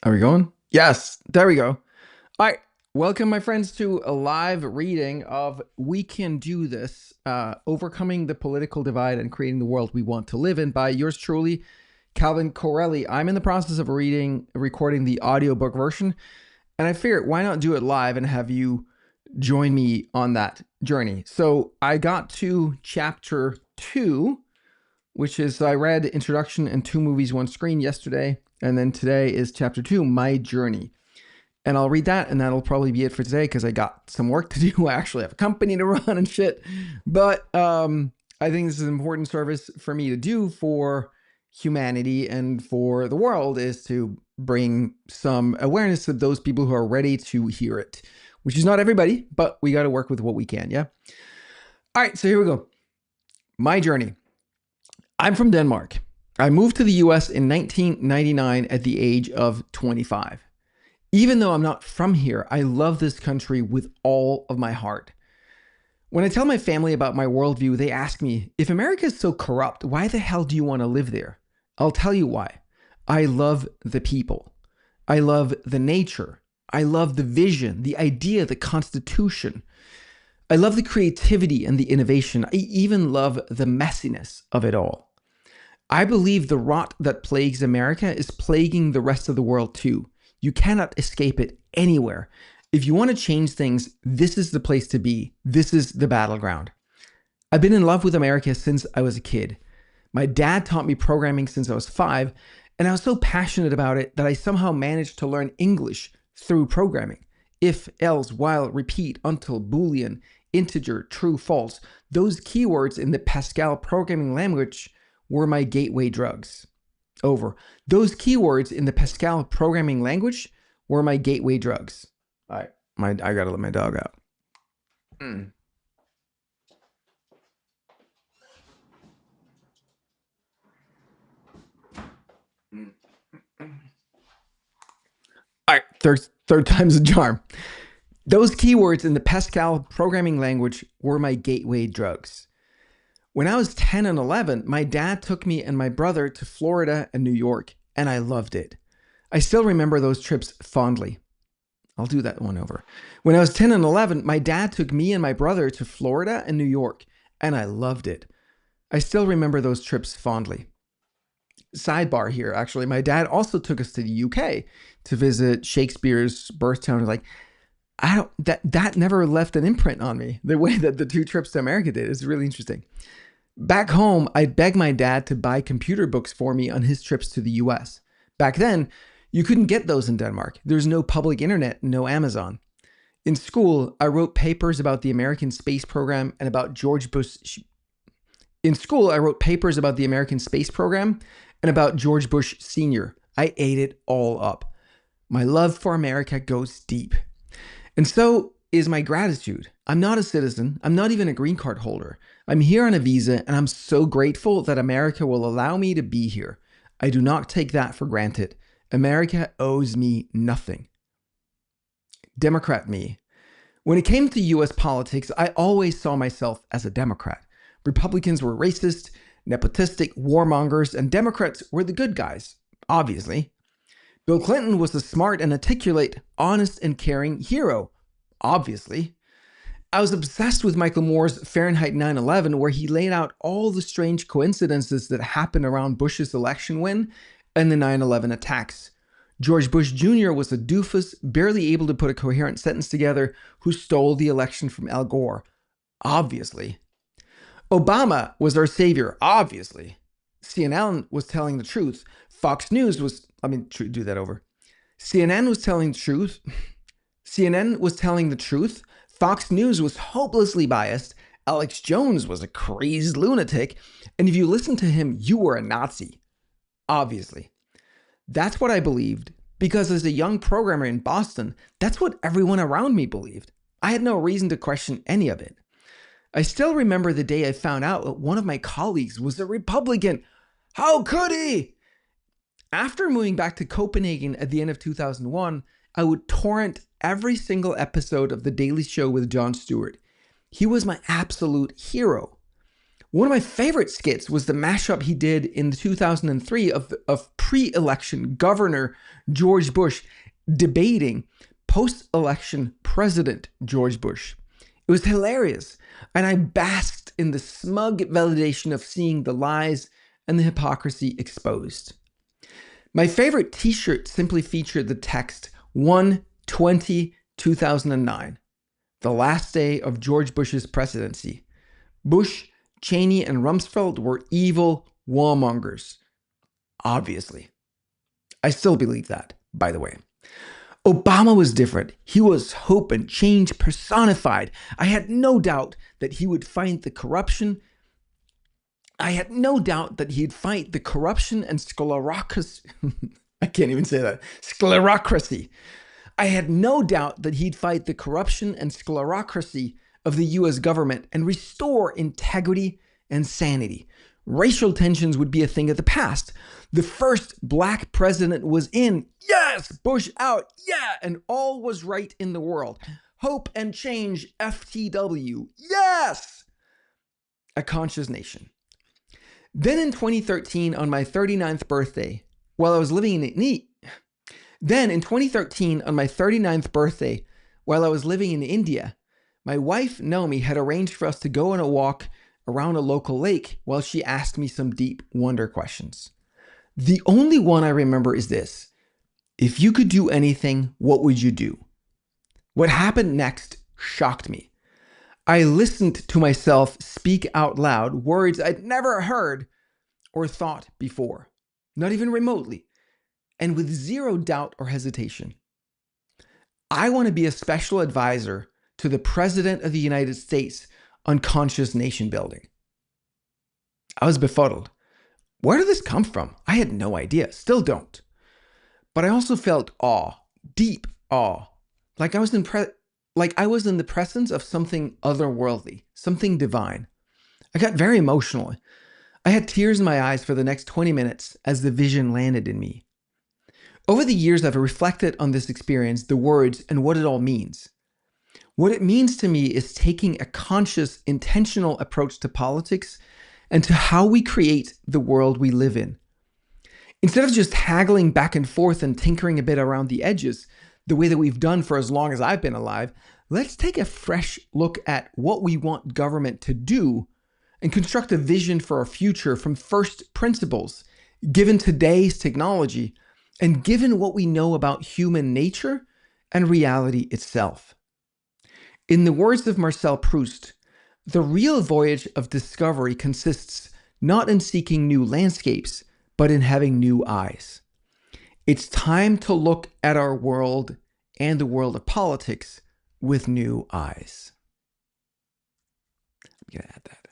Are we going? Yes, there we go. All right. Welcome, my friends, to a live reading of We Can Do This, Overcoming the Political Divide and Creating the World We Want to Live in by yours truly, Calvin Corelli. I'm in the process of recording the audiobook version, and I figured why not do it live and have you join me on that journey. So I got to chapter 2, which is I read Introduction and 2 Movies, 1 Screen yesterday, and then today is chapter 2, My Journey. And I'll read that, and that'll probably be it for today because I got some work to do. I actually have a company to run and shit. But I think this is an important service for me to do for humanity and for the world, is to bring some awareness to those people who are ready to hear it, which is not everybody, but we got to work with what we can, yeah? All right, so here we go. My journey. I'm from Denmark. I moved to the US in 1999 at the age of 25. Even though I'm not from here, I love this country with all of my heart. When I tell my family about my worldview, they ask me, if America is so corrupt, why the hell do you want to live there? I'll tell you why. I love the people. I love the nature. I love the vision, the idea, the Constitution. I love the creativity and the innovation. I even love the messiness of it all. I believe the rot that plagues America is plaguing the rest of the world too. You cannot escape it anywhere. If you want to change things, this is the place to be. This is the battleground. I've been in love with America since I was a kid. My dad taught me programming since I was 5, and I was so passionate about it that I somehow managed to learn English through programming. If, else, while, repeat, until, Boolean, integer, true, false. Those keywords in the Pascal programming language were my gateway drugs. Over. Those keywords in the Pascal programming language were my gateway drugs. All right, I gotta let my dog out. All right, third time's a charm. Those keywords in the Pascal programming language were my gateway drugs. When I was 10 and 11, my dad took me and my brother to Florida and New York, and I loved it. I still remember those trips fondly. I'll do that one over. When I was 10 and 11, my dad took me and my brother to Florida and New York, and I loved it. I still remember those trips fondly. Sidebar here, actually, my dad also took us to the UK to visit Shakespeare's birth town. Like, that never left an imprint on me. The way that the 2 trips to America did is really interesting. Back home, I'd beg my dad to buy computer books for me on his trips to the US. Back then, you couldn't get those in Denmark. There was no public internet, no Amazon. In school, I wrote papers about the American space program and about George Bush. In school, I wrote papers about the American space program and about George Bush Sr. I ate it all up. My love for America goes deep. And so is my gratitude. I'm not a citizen. I'm not even a green card holder. I'm here on a visa, and I'm so grateful that America will allow me to be here. I do not take that for granted. America owes me nothing. Democrat me. When it came to US politics, I always saw myself as a Democrat. Republicans were racist, nepotistic, warmongers, and Democrats were the good guys, obviously. Bill Clinton was a smart and articulate, honest and caring hero, obviously. I was obsessed with Michael Moore's Fahrenheit 9/11, where he laid out all the strange coincidences that happened around Bush's election win and the 9/11 attacks. George Bush Jr. was a doofus, barely able to put a coherent sentence together, who stole the election from Al Gore, obviously. Obama was our savior, obviously. CNN was telling the truth. Fox News was, do that over. CNN was telling the truth. CNN was telling the truth. Fox News was hopelessly biased. Alex Jones was a crazed lunatic. And if you listened to him, you were a Nazi. Obviously. That's what I believed, because as a young programmer in Boston, that's what everyone around me believed. I had no reason to question any of it. I still remember the day I found out that one of my colleagues was a Republican. How could he? After moving back to Copenhagen at the end of 2001, I would torrent every single episode of The Daily Show with Jon Stewart. He was my absolute hero. One of my favorite skits was the mashup he did in 2003 of pre-election Governor George Bush debating post-election President George Bush. It was hilarious, and I basked in the smug validation of seeing the lies and the hypocrisy exposed. My favorite t-shirt simply featured the text 1/20/2009, the last day of George Bush's presidency. Bush, Cheney, and Rumsfeld were evil warmongers. Obviously. I still believe that, by the way. Obama was different. He was hope and change personified. I had no doubt that he would fight the corruption. I had no doubt that he'd fight the corruption and sclerocracy. I can't even say that. Sclerocracy. I had no doubt that he'd fight the corruption and sclerocracy of the US government and restore integrity and sanity. Racial tensions would be a thing of the past. The first black president was in. Yes! Bush out. Yeah! And all was right in the world. Hope and change, FTW. Yes! A conscious nation. Then in 2013, on my 39th birthday, while I was living in India, my wife, Naomi, had arranged for us to go on a walk around a local lake while she asked me some deep wonder questions. The only one I remember is this: if you could do anything, what would you do? What happened next shocked me. I listened to myself speak out loud words I'd never heard or thought before, not even remotely, and with zero doubt or hesitation. I want to be a special advisor to the President of the United States on conscious nation building. I was befuddled. Where did this come from? I had no idea, still don't. But I also felt awe, deep awe, like I was in the presence of something otherworldly, something divine. I got very emotional. I had tears in my eyes for the next 20 minutes as the vision landed in me. Over the years, I've reflected on this experience, the words, and what it all means. What it means to me is taking a conscious, intentional approach to politics and to how we create the world we live in. Instead of just haggling back and forth and tinkering a bit around the edges, the way that we've done for as long as I've been alive, let's take a fresh look at what we want government to do and construct a vision for our future from first principles, given today's technology and given what we know about human nature and reality itself. In the words of Marcel Proust, the real voyage of discovery consists not in seeking new landscapes, but in having new eyes. It's time to look at our world and the world of politics with new eyes. I'm going to add that.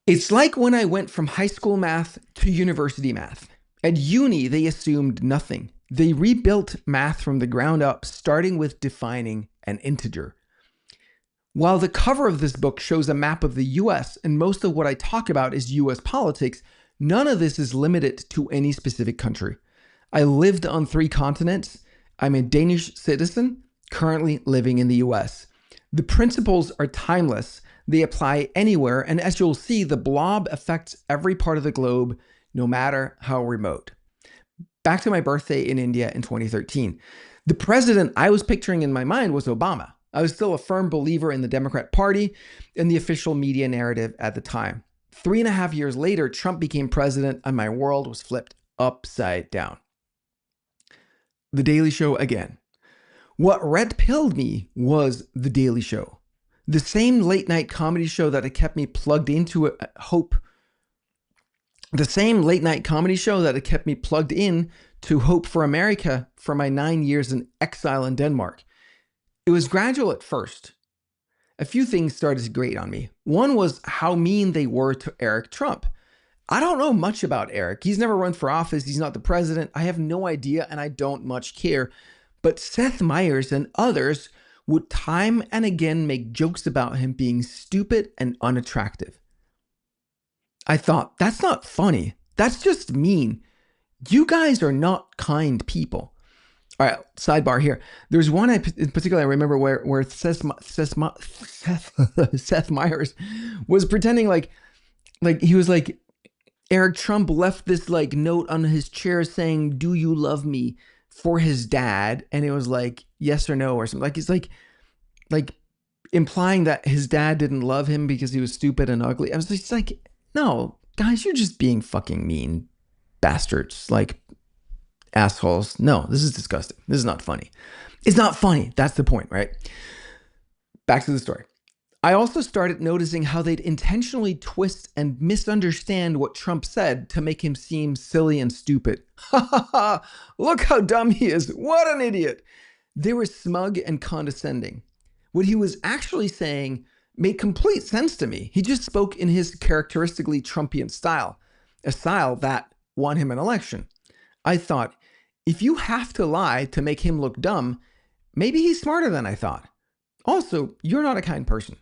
It's like when I went from high school math to university math. At uni, they assumed nothing. They rebuilt math from the ground up, starting with defining an integer. While the cover of this book shows a map of the US, and most of what I talk about is US politics, none of this is limited to any specific country. I lived on 3 continents. I'm a Danish citizen, currently living in the US. The principles are timeless. They apply anywhere, and as you'll see, the blob affects every part of the globe, no matter how remote. Back to my birthday in India in 2013. The president I was picturing in my mind was Obama. I was still a firm believer in the Democrat Party and the official media narrative at the time. 3.5 years later, Trump became president and my world was flipped upside down. The Daily Show again. What red-pilled me was The Daily Show. The same late-night comedy show that had kept me plugged into hope. The same late-night comedy show that had kept me plugged in to Hope for America for my 9 years in exile in Denmark. It was gradual at first. A few things started to grate on me. One was how mean they were to Eric Trump. I don't know much about Eric. He's never run for office. He's not the president. I have no idea, and I don't much care. But Seth Meyers and others would time and again make jokes about him being stupid and unattractive. I thought, that's not funny. That's just mean. You guys are not kind people. All right, sidebar here. There's one in particular I remember where Seth Meyers was pretending like he was like, Eric Trump left this like note on his chair saying, "Do you love me?" for his dad, and it was like yes or no or something. Like it's like implying that his dad didn't love him because he was stupid and ugly. I was just like, no, guys, you're just being fucking mean bastards, like assholes. No, this is disgusting. This is not funny. It's not funny. That's the point, right? Back to the story. I also started noticing how they'd intentionally twist and misunderstand what Trump said to make him seem silly and stupid. Ha ha ha! Look how dumb he is. What an idiot. They were smug and condescending. What he was actually saying made complete sense to me. He just spoke in his characteristically Trumpian style, a style that won him an election. I thought, if you have to lie to make him look dumb, maybe he's smarter than I thought. Also, you're not a kind person.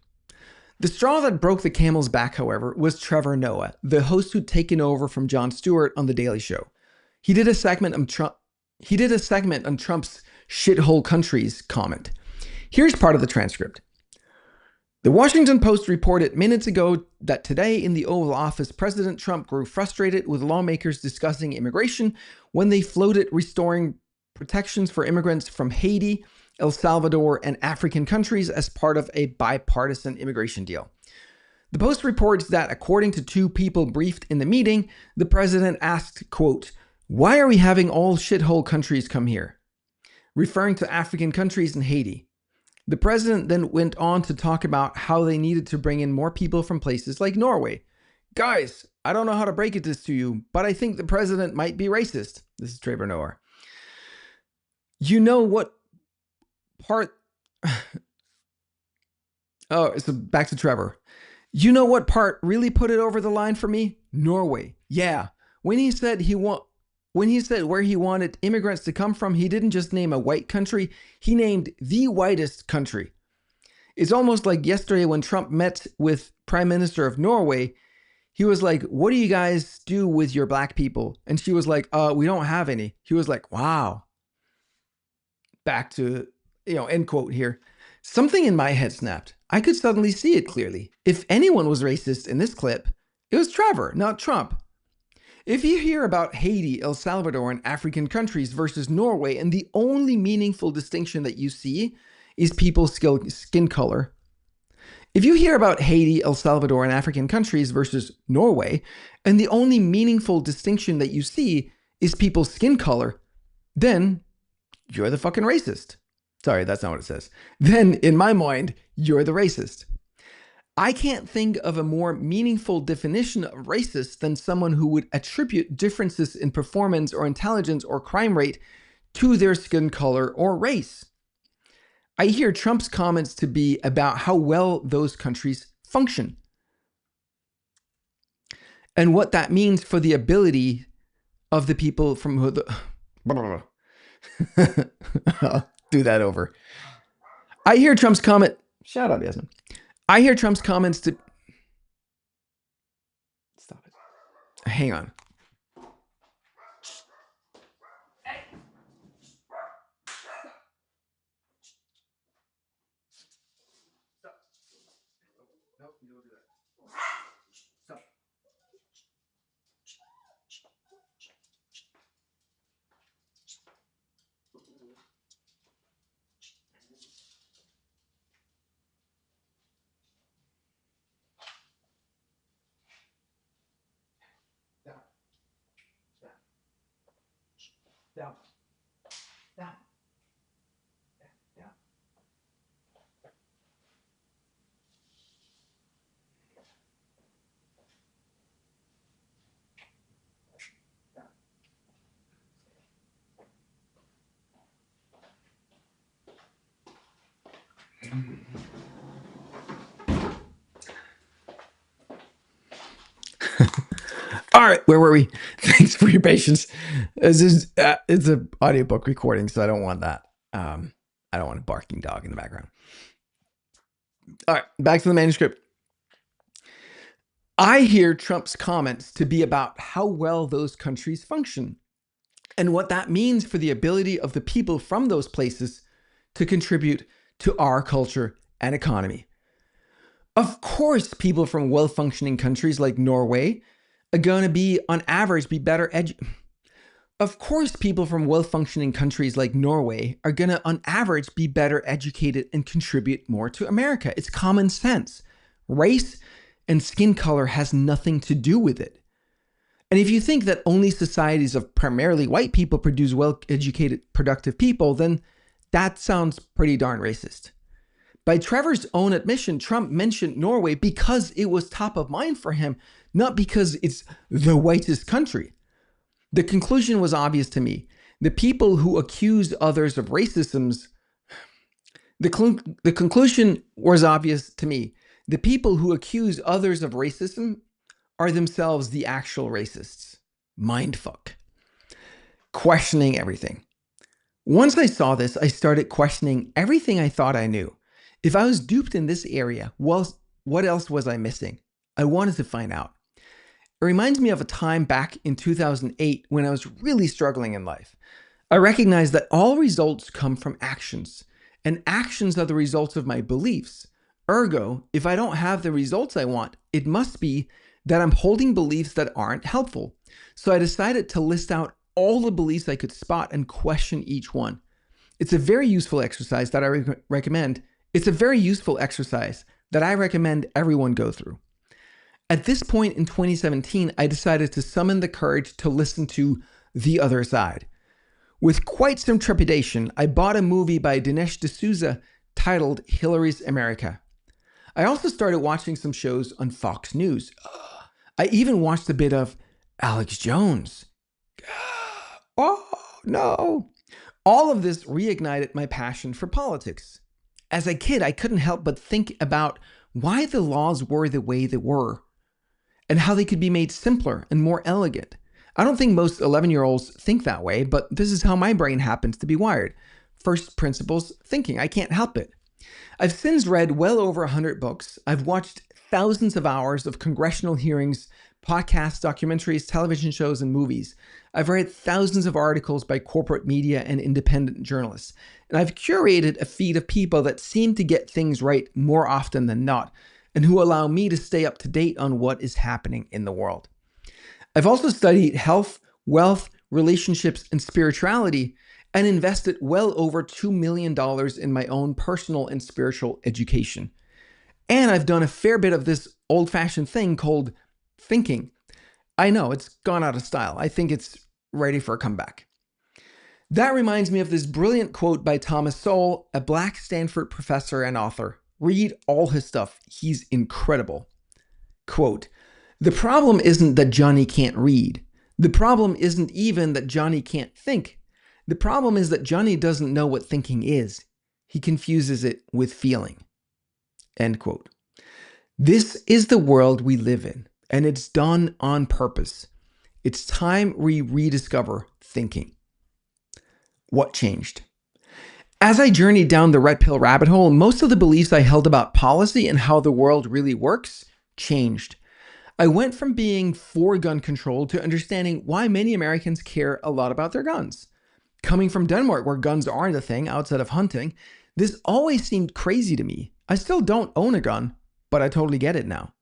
The straw that broke the camel's back, however, was Trevor Noah, the host who'd taken over from Jon Stewart on The Daily Show. He did a segment on Trump's shithole countries comment. Here's part of the transcript. The Washington Post reported minutes ago that today in the Oval Office, President Trump grew frustrated with lawmakers discussing immigration when they floated restoring protections for immigrants from Haiti, El Salvador, and African countries as part of a bipartisan immigration deal. The Post reports that according to two people briefed in the meeting, the president asked, quote, "Why are we having all shithole countries come here?" referring to African countries and Haiti. The president then went on to talk about how they needed to bring in more people from places like Norway. Guys, I don't know how to break it this to you, but I think the president might be racist. This is Trevor Noah. You know what part... Oh, so back to Trevor. You know what part really put it over the line for me? Norway. Yeah. When he said where he wanted immigrants to come from, he didn't just name a white country, he named the whitest country. It's almost like yesterday when Trump met with Prime Minister of Norway, he was like, "What do you guys do with your black people?" And she was like, "We don't have any." He was like, "Wow." Back to, end quote here. Something in my head snapped. I could suddenly see it clearly. If anyone was racist in this clip, it was Trevor, not Trump. If you hear about Haiti, El Salvador, and African countries versus Norway, and the only meaningful distinction that you see is people's skin color. If you hear about Haiti, El Salvador, and African countries versus Norway, and the only meaningful distinction that you see is people's skin color, then you're the fucking racist. Sorry, that's not what it says. Then, in my mind, you're the racist. I can't think of a more meaningful definition of racist than someone who would attribute differences in performance or intelligence or crime rate to their skin color or race. I hear Trump's comments to be about how well those countries function and what that means for the ability of the people from who the... I'll do that over. I hear Trump's comment... Shut up, Yasmin. I hear Trump's comments to... Stop it. Hang on. Stop. No, you don't do that. Stop. Down. Down. Down. Down. All right, where were we? Thanks for your patience. It's an audiobook recording, so I don't want that. I don't want a barking dog in the background. All right, back to the manuscript. I hear Trump's comments to be about how well those countries function and what that means for the ability of the people from those places to contribute to our culture and economy. Of course, people from well-functioning countries like Norway are going to be, on average, be better Of course, people from well-functioning countries like Norway are going to, on average, be better educated and contribute more to America. It's common sense. Race and skin color has nothing to do with it. And if you think that only societies of primarily white people produce well-educated, productive people, then that sounds pretty darn racist. By Trevor's own admission, Trump mentioned Norway because it was top of mind for him, not because it's the whitest country. The conclusion was obvious to me. The people who accused others of racism, the conclusion was obvious to me. The people who accuse others of racism are themselves the actual racists. Mindfuck. Questioning everything. Once I saw this, I started questioning everything I thought I knew. If I was duped in this area, what else was I missing? I wanted to find out. It reminds me of a time back in 2008 when I was really struggling in life. I recognized that all results come from actions, and actions are the results of my beliefs. Ergo, if I don't have the results I want, it must be that I'm holding beliefs that aren't helpful. So I decided to list out all the beliefs I could spot and question each one. It's a very useful exercise that I recommend. It's a very useful exercise that I recommend everyone go through. At this point in 2017, I decided to summon the courage to listen to The Other Side. With quite some trepidation, I bought a movie by Dinesh D'Souza titled Hillary's America. I also started watching some shows on Fox News. I even watched a bit of Alex Jones. Oh, no. All of this reignited my passion for politics. As a kid, I couldn't help but think about why the laws were the way they were and how they could be made simpler and more elegant. I don't think most 11-year-olds think that way, but this is how my brain happens to be wired. First principles thinking. I can't help it. I've since read well over 100 books. I've watched thousands of hours of congressional hearings, podcasts, documentaries, television shows, and movies. I've read thousands of articles by corporate media and independent journalists. And I've curated a feed of people that seem to get things right more often than not, and who allow me to stay up to date on what is happening in the world. I've also studied health, wealth, relationships, and spirituality, and invested well over $2 million in my own personal and spiritual education. And I've done a fair bit of this old-fashioned thing called thinking. I know, it's gone out of style. I think it's ready for a comeback. That reminds me of this brilliant quote by Thomas Sowell, a Black Stanford professor and author. Read all his stuff. He's incredible. Quote, "The problem isn't that Johnny can't read. The problem isn't even that Johnny can't think. The problem is that Johnny doesn't know what thinking is. He confuses it with feeling." End quote. This is the world we live in, and it's done on purpose. It's time we rediscover thinking. What changed? As I journeyed down the red pill rabbit hole, most of the beliefs I held about policy and how the world really works changed. I went from being for gun control to understanding why many Americans care a lot about their guns. Coming from Denmark, where guns aren't a thing outside of hunting, this always seemed crazy to me. I still don't own a gun, but I totally get it now.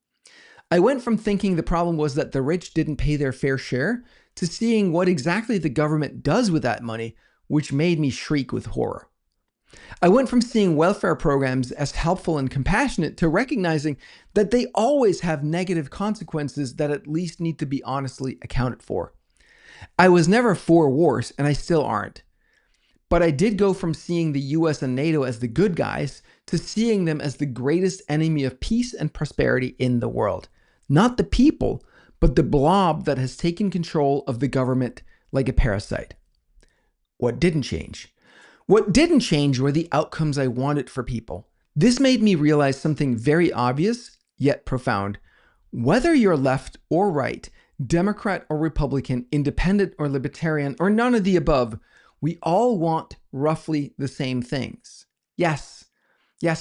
I went from thinking the problem was that the rich didn't pay their fair share to seeing what exactly the government does with that money, which made me shriek with horror. I went from seeing welfare programs as helpful and compassionate to recognizing that they always have negative consequences that at least need to be honestly accounted for. I was never for wars, and I still aren't. But I did go from seeing the US and NATO as the good guys to seeing them as the greatest enemy of peace and prosperity in the world. Not the people, but the blob that has taken control of the government like a parasite. What didn't change? What didn't change were the outcomes I wanted for people. This made me realize something very obvious, yet profound. Whether you're left or right, Democrat or Republican, independent or libertarian, or none of the above, we all want roughly the same things. Yes,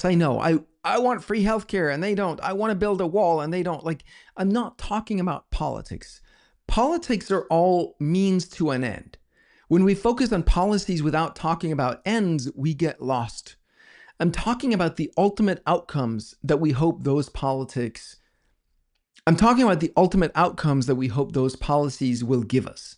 I know. I want free healthcare and they don't. I want to build a wall and they don't. I'm not talking about politics. Politics are all means to an end. When we focus on policies without talking about ends, we get lost. I'm talking about the ultimate outcomes that we hope those policies will give us.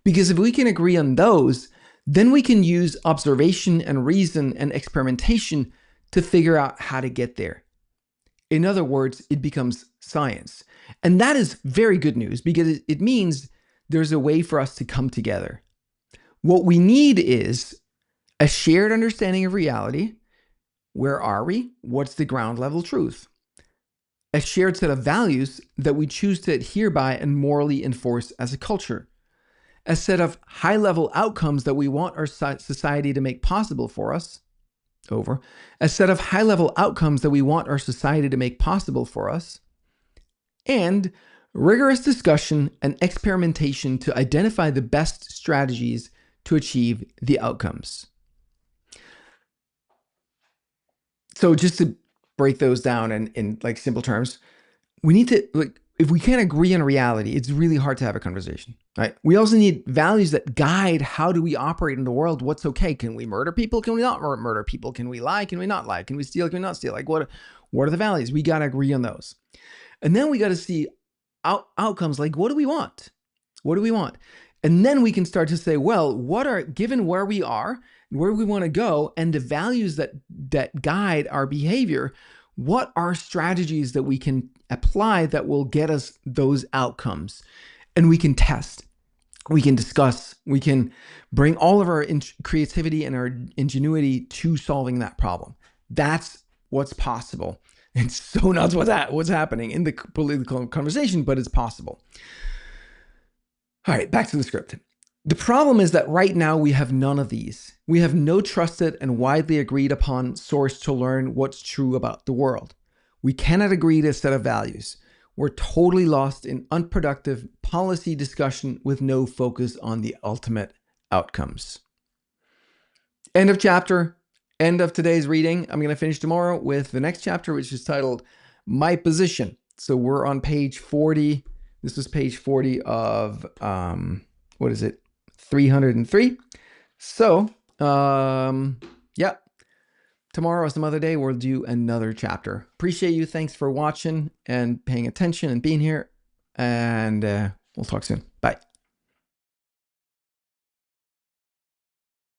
Because if we can agree on those, then we can use observation and reason and experimentation to figure out how to get there. In other words, it becomes science. And that is very good news because it means there's a way for us to come together. What we need is a shared understanding of reality. Where are we? What's the ground level truth? A shared set of values that we choose to adhere by and morally enforce as a culture. A set of high-level outcomes that we want our society to make possible for us. A set of high-level outcomes that we want our society to make possible for us. And rigorous discussion and experimentation to identify the best strategies to achieve the outcomes. So just to break those down in like simple terms, we need to, like, if we can't agree on reality, it's really hard to have a conversation, right? We also need values that guide how do we operate in the world. What's okay? Can we murder people? Can we not murder people? Can we lie? Can we not lie? Can we steal? Can we not steal? Like what are the values? We got to agree on those. And then we got to see outcomes like, what do we want? What do we want? And then we can start to say, well, given where we are, where we want to go, and the values that guide our behavior, what are strategies that we can apply that will get us those outcomes? And we can test, we can discuss, we can bring all of our creativity and our ingenuity to solving that problem. That's what's possible. It's so nuts what's happening in the political conversation, but it's possible. All right, back to the script. The problem is that right now we have none of these. We have no trusted and widely agreed upon source to learn what's true about the world. We cannot agree to a set of values. We're totally lost in unproductive policy discussion with no focus on the ultimate outcomes. End of chapter. End of today's reading. I'm going to finish tomorrow with the next chapter, which is titled My Position. So we're on page 40. This is page 40 of, 303. So, yeah, tomorrow or some other day, we'll do another chapter. Appreciate you. Thanks for watching and paying attention and being here. And we'll talk soon.